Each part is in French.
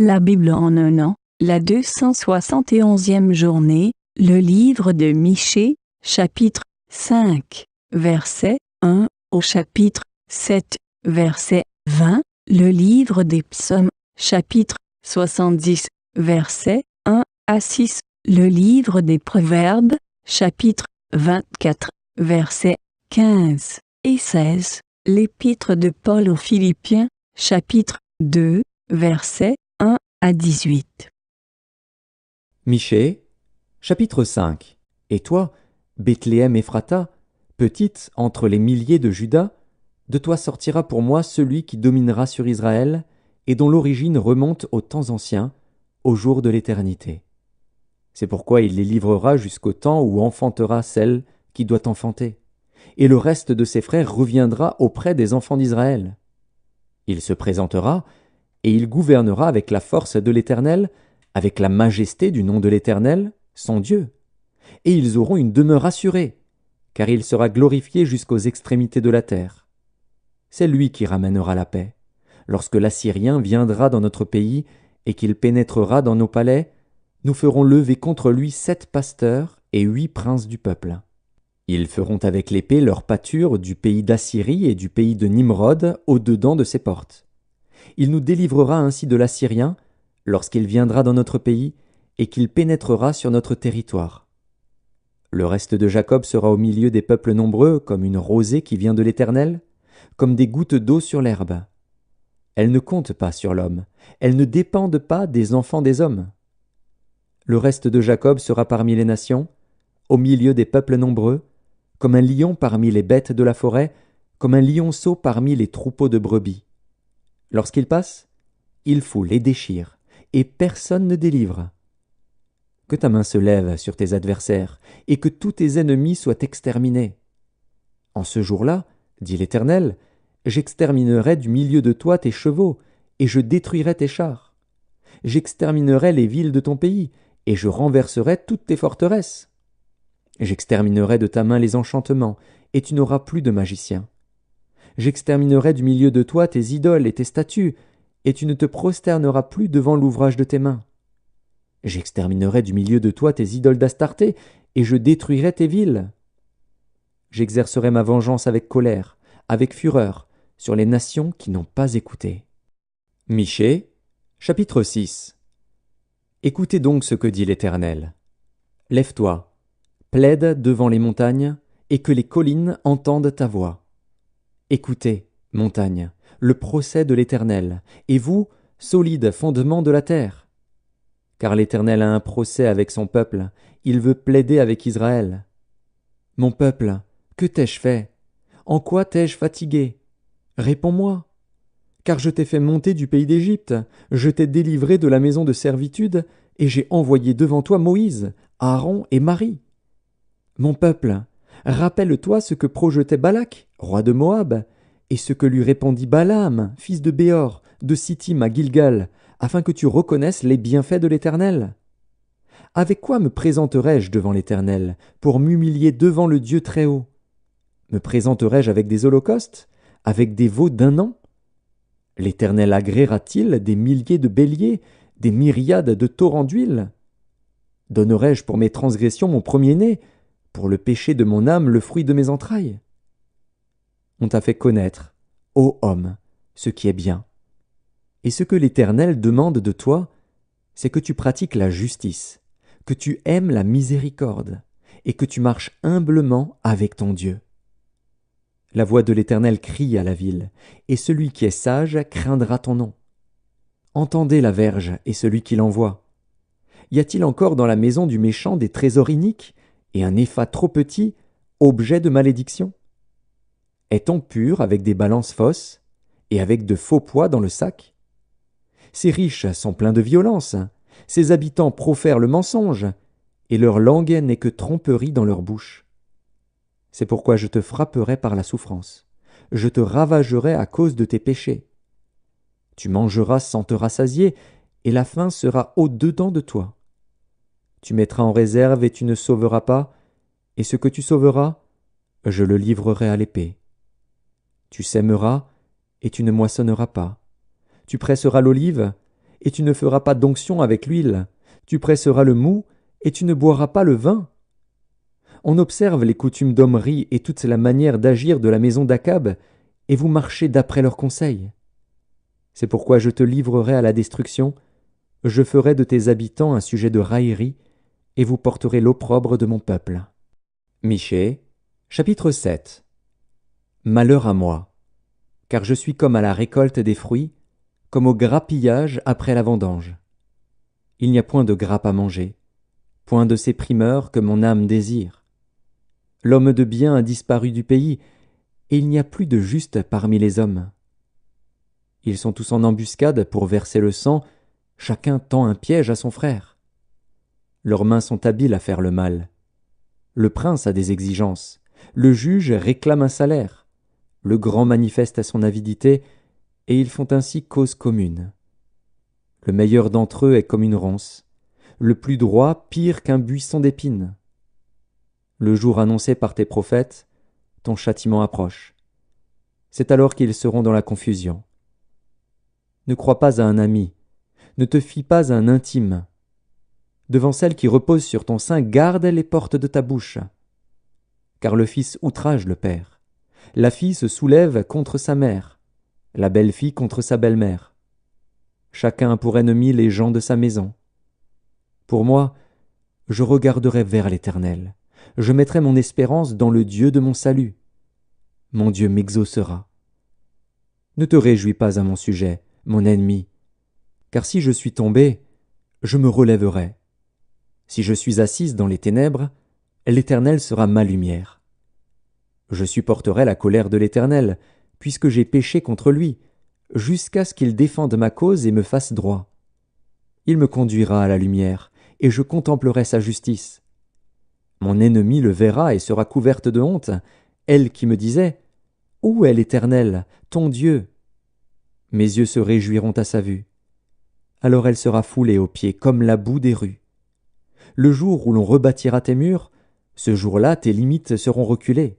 La Bible en un an, la 271e journée, le livre de Michée, chapitre 5, verset 1 au chapitre 7, verset 20, le livre des psaumes, chapitre 70, verset 1 à 6, le livre des proverbes, chapitre 24, verset 15 et 16, l'épître de Paul aux Philippiens, chapitre 2, verset 1 à 18. Michée, chapitre 5. Et toi, Bethléem Ephrata, petite entre les milliers de Juda, de toi sortira pour moi celui qui dominera sur Israël, et dont l'origine remonte aux temps anciens, au jour de l'éternité. C'est pourquoi il les livrera jusqu'au temps où enfantera celle qui doit enfanter, et le reste de ses frères reviendra auprès des enfants d'Israël. Il se présentera, et il gouvernera avec la force de l'Éternel, avec la majesté du nom de l'Éternel, son Dieu. Et ils auront une demeure assurée, car il sera glorifié jusqu'aux extrémités de la terre. C'est lui qui ramènera la paix. Lorsque l'Assyrien viendra dans notre pays et qu'il pénétrera dans nos palais, nous ferons lever contre lui 7 pasteurs et 8 princes du peuple. Ils feront avec l'épée leur pâture du pays d'Assyrie et du pays de Nimrod au-dedans de ses portes. Il nous délivrera ainsi de l'Assyrien lorsqu'il viendra dans notre pays et qu'il pénétrera sur notre territoire. Le reste de Jacob sera au milieu des peuples nombreux comme une rosée qui vient de l'Éternel, comme des gouttes d'eau sur l'herbe. Elles ne comptent pas sur l'homme, elles ne dépendent pas des enfants des hommes. Le reste de Jacob sera parmi les nations, au milieu des peuples nombreux, comme un lion parmi les bêtes de la forêt, comme un lionceau parmi les troupeaux de brebis. Lorsqu'il passe, il foule et déchire, et personne ne délivre. Que ta main se lève sur tes adversaires, et que tous tes ennemis soient exterminés. En ce jour-là, dit l'Éternel, j'exterminerai du milieu de toi tes chevaux, et je détruirai tes chars. J'exterminerai les villes de ton pays, et je renverserai toutes tes forteresses. J'exterminerai de ta main les enchantements, et tu n'auras plus de magiciens. J'exterminerai du milieu de toi tes idoles et tes statues, et tu ne te prosterneras plus devant l'ouvrage de tes mains. J'exterminerai du milieu de toi tes idoles d'Astarté, et je détruirai tes villes. J'exercerai ma vengeance avec colère, avec fureur, sur les nations qui n'ont pas écouté. Michée, chapitre 6. Écoutez donc ce que dit l'Éternel. Lève-toi, plaide devant les montagnes, et que les collines entendent ta voix. Écoutez, montagnes, le procès de l'Éternel, et vous, solides fondements de la terre. Car l'Éternel a un procès avec son peuple, il veut plaider avec Israël. Mon peuple, que t'ai-je fait? En quoi t'ai-je fatigué? Réponds-moi. Car je t'ai fait monter du pays d'Égypte, je t'ai délivré de la maison de servitude, et j'ai envoyé devant toi Moïse, Aaron et Marie. Mon peuple, rappelle-toi ce que projetait Balak, roi de Moab, et ce que lui répondit Balaam, fils de Béor, de Sittim à Gilgal, afin que tu reconnaisses les bienfaits de l'Éternel. Avec quoi me présenterai-je devant l'Éternel, pour m'humilier devant le Dieu Très-Haut? Me présenterai-je avec des holocaustes, avec des veaux d'un an? L'Éternel agréera-t-il des milliers de béliers, des myriades de torrents d'huile? Donnerai-je pour mes transgressions mon premier-né, pour le péché de mon âme le fruit de mes entrailles? On t'a fait connaître, ô homme, ce qui est bien. Et ce que l'Éternel demande de toi, c'est que tu pratiques la justice, que tu aimes la miséricorde, et que tu marches humblement avec ton Dieu. La voix de l'Éternel crie à la ville, et celui qui est sage craindra ton nom. Entendez la verge et celui qui l'envoie. Y a-t-il encore dans la maison du méchant des trésors iniques, et un épha trop petit, objet de malédiction? Est-on pur avec des balances fausses, et avec de faux poids dans le sac? Ces riches sont pleins de violence, ces habitants profèrent le mensonge, et leur langue n'est que tromperie dans leur bouche. C'est pourquoi je te frapperai par la souffrance, je te ravagerai à cause de tes péchés. Tu mangeras sans te rassasier, et la faim sera au-dedans de toi. Tu mettras en réserve et tu ne sauveras pas, et ce que tu sauveras, je le livrerai à l'épée. Tu sèmeras, et tu ne moissonneras pas. Tu presseras l'olive, et tu ne feras pas d'onction avec l'huile. Tu presseras le mou, et tu ne boiras pas le vin. On observe les coutumes d'Omri et toute la manière d'agir de la maison d'Akab, et vous marchez d'après leurs conseils. C'est pourquoi je te livrerai à la destruction, je ferai de tes habitants un sujet de raillerie, et vous porterez l'opprobre de mon peuple. Michée, chapitre 7. Malheur à moi, car je suis comme à la récolte des fruits, comme au grappillage après la vendange. Il n'y a point de grappe à manger, point de ces primeurs que mon âme désire. L'homme de bien a disparu du pays, et il n'y a plus de juste parmi les hommes. Ils sont tous en embuscade pour verser le sang, chacun tend un piège à son frère. Leurs mains sont habiles à faire le mal. Le prince a des exigences, le juge réclame un salaire, le grand manifeste son avidité, et ils font ainsi cause commune. Le meilleur d'entre eux est comme une ronce, le plus droit pire qu'un buisson d'épines. Le jour annoncé par tes prophètes, ton châtiment approche. C'est alors qu'ils seront dans la confusion. Ne crois pas à un ami, ne te fie pas à un intime. Devant celle qui repose sur ton sein, garde les portes de ta bouche. Car le fils outrage le père, la fille se soulève contre sa mère, la belle-fille contre sa belle-mère. Chacun a pour ennemi les gens de sa maison. Pour moi, je regarderai vers l'Éternel, je mettrai mon espérance dans le Dieu de mon salut. Mon Dieu m'exaucera. Ne te réjouis pas à mon sujet, mon ennemi, car si je suis tombé, je me relèverai. Si je suis assise dans les ténèbres, l'Éternel sera ma lumière. Je supporterai la colère de l'Éternel, puisque j'ai péché contre lui, jusqu'à ce qu'il défende ma cause et me fasse droit. Il me conduira à la lumière, et je contemplerai sa justice. Mon ennemi le verra et sera couverte de honte, elle qui me disait « Où est l'Éternel, ton Dieu ?» Mes yeux se réjouiront à sa vue. Alors elle sera foulée aux pieds comme la boue des rues. Le jour où l'on rebâtira tes murs, ce jour-là tes limites seront reculées.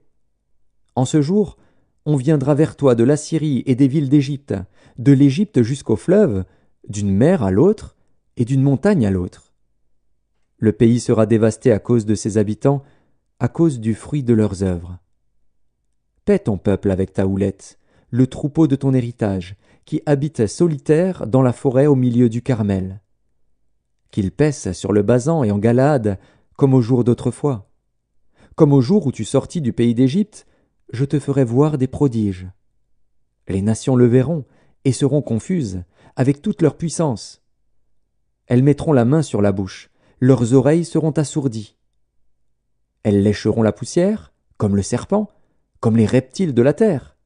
En ce jour, on viendra vers toi de l'Assyrie et des villes d'Égypte, de l'Égypte jusqu'au fleuve, d'une mer à l'autre et d'une montagne à l'autre. Le pays sera dévasté à cause de ses habitants, à cause du fruit de leurs œuvres. Paie ton peuple avec ta houlette, le troupeau de ton héritage, qui habite solitaire dans la forêt au milieu du Carmel. Qu'il paisse sur le Basan et en Galaad, comme au jour d'autrefois. Comme au jour où tu sortis du pays d'Égypte, je te ferai voir des prodiges. Les nations le verront et seront confuses, avec toute leur puissance. Elles mettront la main sur la bouche, leurs oreilles seront assourdies. Elles lécheront la poussière, comme le serpent, comme les reptiles de la terre.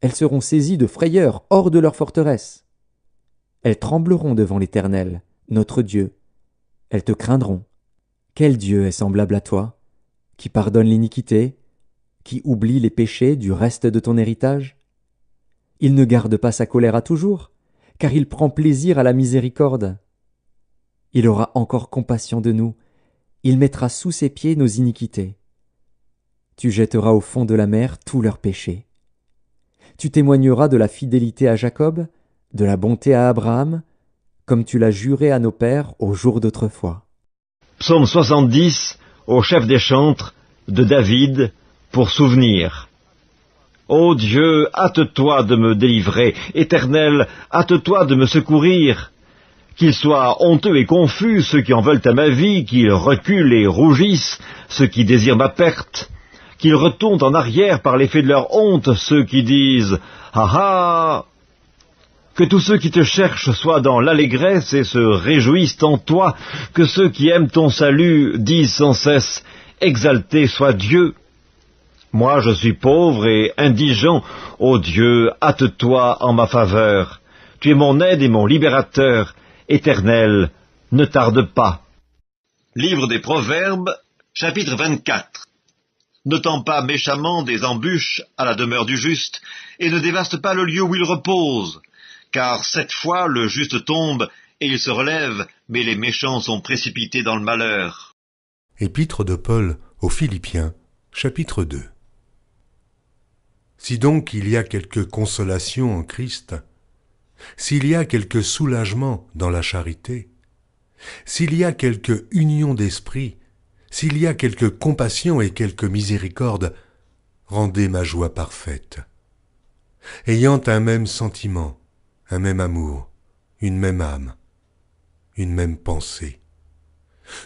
Elles seront saisies de frayeur hors de leur forteresse. Elles trembleront devant l'Éternel, notre Dieu. Elles te craindront. Quel Dieu est semblable à toi, qui pardonne l'iniquité, qui oublie les péchés du reste de ton héritage? Il ne garde pas sa colère à toujours, car il prend plaisir à la miséricorde. Il aura encore compassion de nous, il mettra sous ses pieds nos iniquités. Tu jetteras au fond de la mer tous leurs péchés. Tu témoigneras de la fidélité à Jacob, de la bonté à Abraham, comme tu l'as juré à nos pères au jour d'autrefois. Psaume 70, au chef des chantres, de David, pour souvenir. Ô Dieu, hâte-toi de me délivrer, Éternel, hâte-toi de me secourir. Qu'ils soient honteux et confus ceux qui en veulent à ma vie, qu'ils reculent et rougissent ceux qui désirent ma perte. Qu'ils retournent en arrière par l'effet de leur honte, ceux qui disent « Ah ah !» Que tous ceux qui te cherchent soient dans l'allégresse et se réjouissent en toi, que ceux qui aiment ton salut disent sans cesse « Exalté soit Dieu !» Moi je suis pauvre et indigent, ô Dieu, hâte-toi en ma faveur. Tu es mon aide et mon libérateur, Éternel, ne tarde pas. Livre des Proverbes, chapitre 24. Ne tends pas méchamment des embûches à la demeure du juste, et ne dévaste pas le lieu où il repose. Car 7 fois le juste tombe, et il se relève, mais les méchants sont précipités dans le malheur. Épître de Paul aux Philippiens, chapitre 2. Si donc il y a quelque consolation en Christ, s'il y a quelque soulagement dans la charité, s'il y a quelque union d'esprit, s'il y a quelque compassion et quelque miséricorde, rendez ma joie parfaite. Ayant un même sentiment, un même amour, une même âme, une même pensée.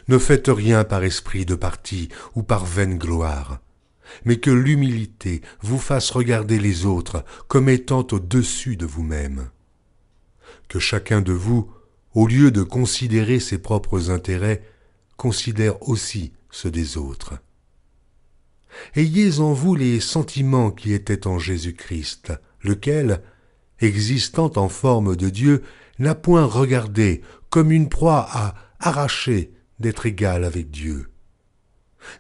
Ne faites rien par esprit de parti ou par vaine gloire, mais que l'humilité vous fasse regarder les autres comme étant au-dessus de vous-même. Que chacun de vous, au lieu de considérer ses propres intérêts, considère aussi ceux des autres. Ayez en vous les sentiments qui étaient en Jésus-Christ, lequel, existant en forme de Dieu, n'a point regardé comme une proie à arracher d'être égal avec Dieu,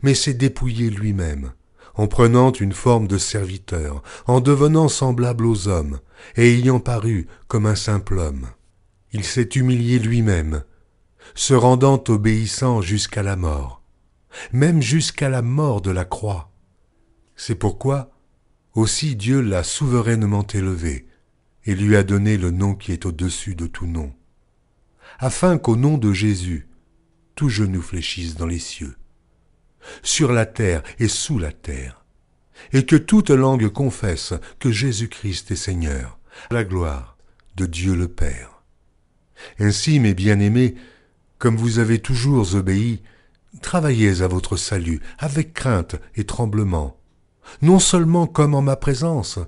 mais s'est dépouillé lui-même, en prenant une forme de serviteur, en devenant semblable aux hommes, et ayant paru comme un simple homme. Il s'est humilié lui-même, se rendant obéissant jusqu'à la mort, même jusqu'à la mort de la croix. C'est pourquoi aussi Dieu l'a souverainement élevé, et lui a donné le nom qui est au-dessus de tout nom, afin qu'au nom de Jésus, tout genou fléchisse dans les cieux, sur la terre et sous la terre, et que toute langue confesse que Jésus-Christ est Seigneur, à la gloire de Dieu le Père. Ainsi, mes bien-aimés, comme vous avez toujours obéi, travaillez à votre salut avec crainte et tremblement, non seulement comme en ma présence,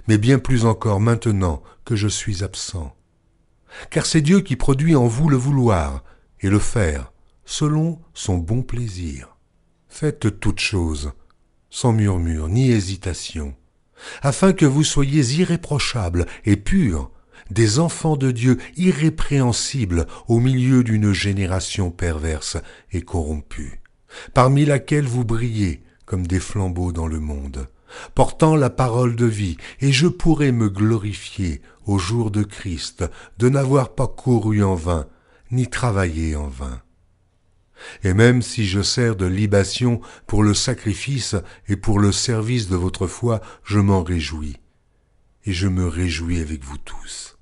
mais bien plus encore maintenant que je suis absent. Car c'est Dieu qui produit en vous le vouloir et le faire, selon son bon plaisir. Faites toutes choses, sans murmure ni hésitation, afin que vous soyez irréprochables et purs, des enfants de Dieu irrépréhensibles au milieu d'une génération perverse et corrompue, parmi laquelle vous brillez comme des flambeaux dans le monde, portant la parole de vie, et je pourrai me glorifier au jour de Christ de n'avoir pas couru en vain, ni travaillé en vain. Et même si je sers de libation pour le sacrifice et pour le service de votre foi, je m'en réjouis, et je me réjouis avec vous tous.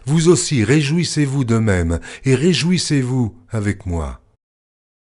Vous aussi réjouissez-vous de même, et réjouissez-vous avec moi.